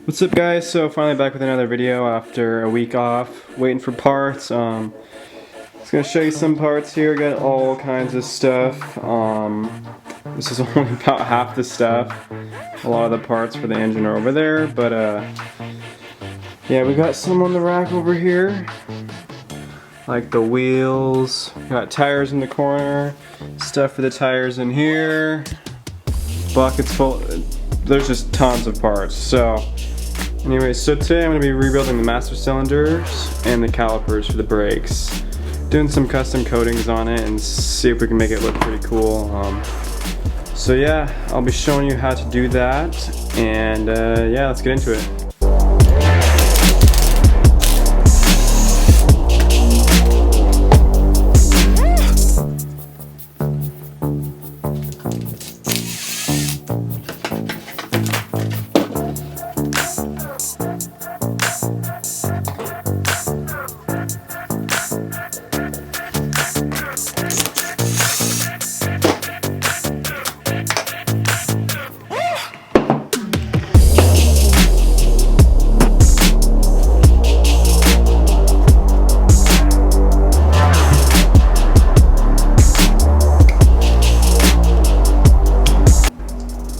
What's up guys, so finally back with another video after a week off, waiting for parts. Just gonna show you some parts here, got all kinds of stuff. This is only about half the stuff. A lot of the parts for the engine are over there, but yeah, we got some on the rack over here. Like the wheels, got tires in the corner, stuff for the tires in here, buckets full, there's just tons of parts. So anyway, so today I'm going to be rebuilding the master cylinders and the calipers for the brakes. Doing some custom coatings on it and see if we can make it look pretty cool. So yeah, I'll be showing you how to do that, and yeah, let's get into it.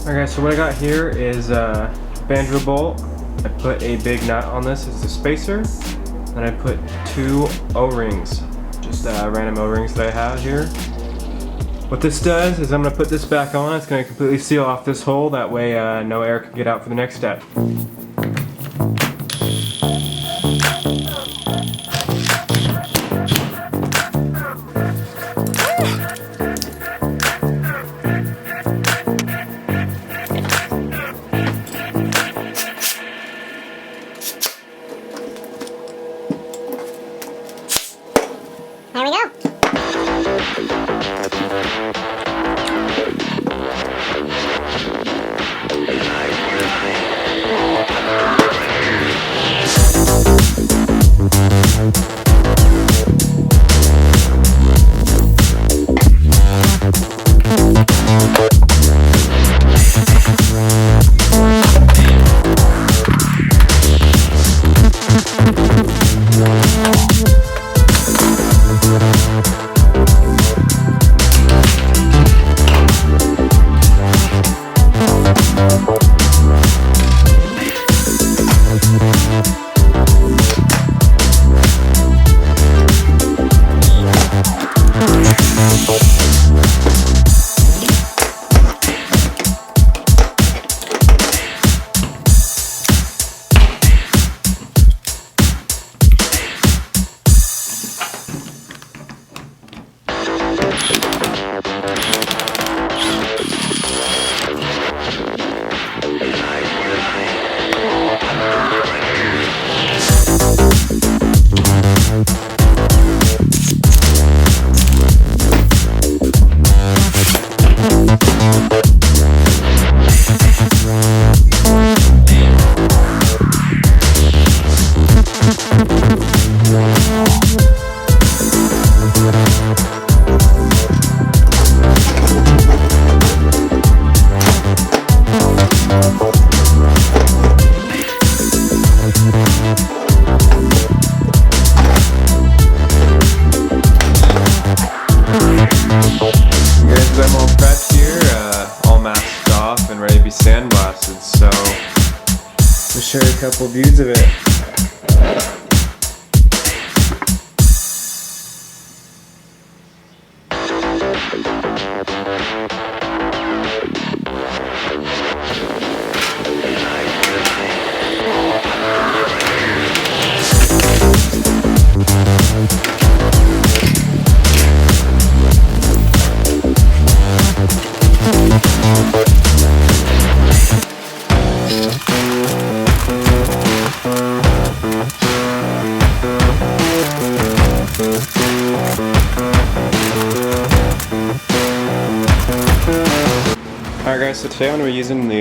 Okay, so what I got here is a banjo bolt. I put a big nut on this as a spacer, and I put 2 O-rings, just random O-rings that I have here. What this does is I'm going to put this back on. It's going to completely seal off this hole, that way no air can get out for the next step. There we go. I'm all prepped here, all masked off and ready to be sandblasted, so I'll show you a couple views of it. Alright guys, so today I'm going to be using the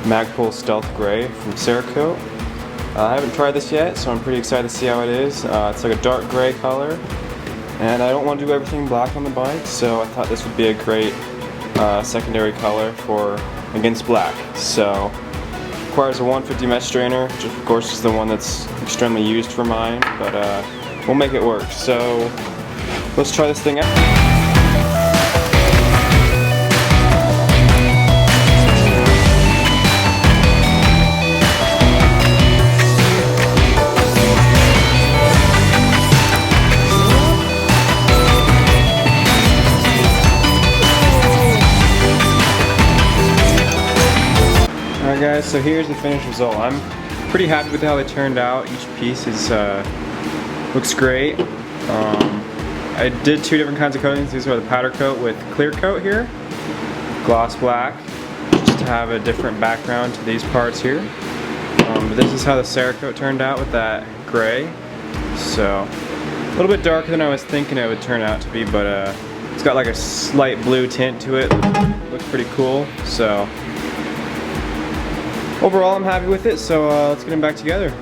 Magpul Stealth Gray from Cerakote. I haven't tried this yet, so I'm pretty excited to see how it is. It's like a dark gray color, and I don't want to do everything black on the bike, so I thought this would be a great secondary color for against black. So requires a 150 mesh strainer, which of course is the one that's extremely used for mine, but we'll make it work. So let's try this thing out. Alright guys, so here's the finished result. I'm pretty happy with how they turned out. Each piece is looks great. I did two different kinds of coatings. These are the powder coat with clear coat here, gloss black, just to have a different background to these parts here. But this is how the Cerakote turned out with that gray. So a little bit darker than I was thinking it would turn out to be, but it's got like a slight blue tint to it. Looks pretty cool. So overall, I'm happy with it, so let's get them back together.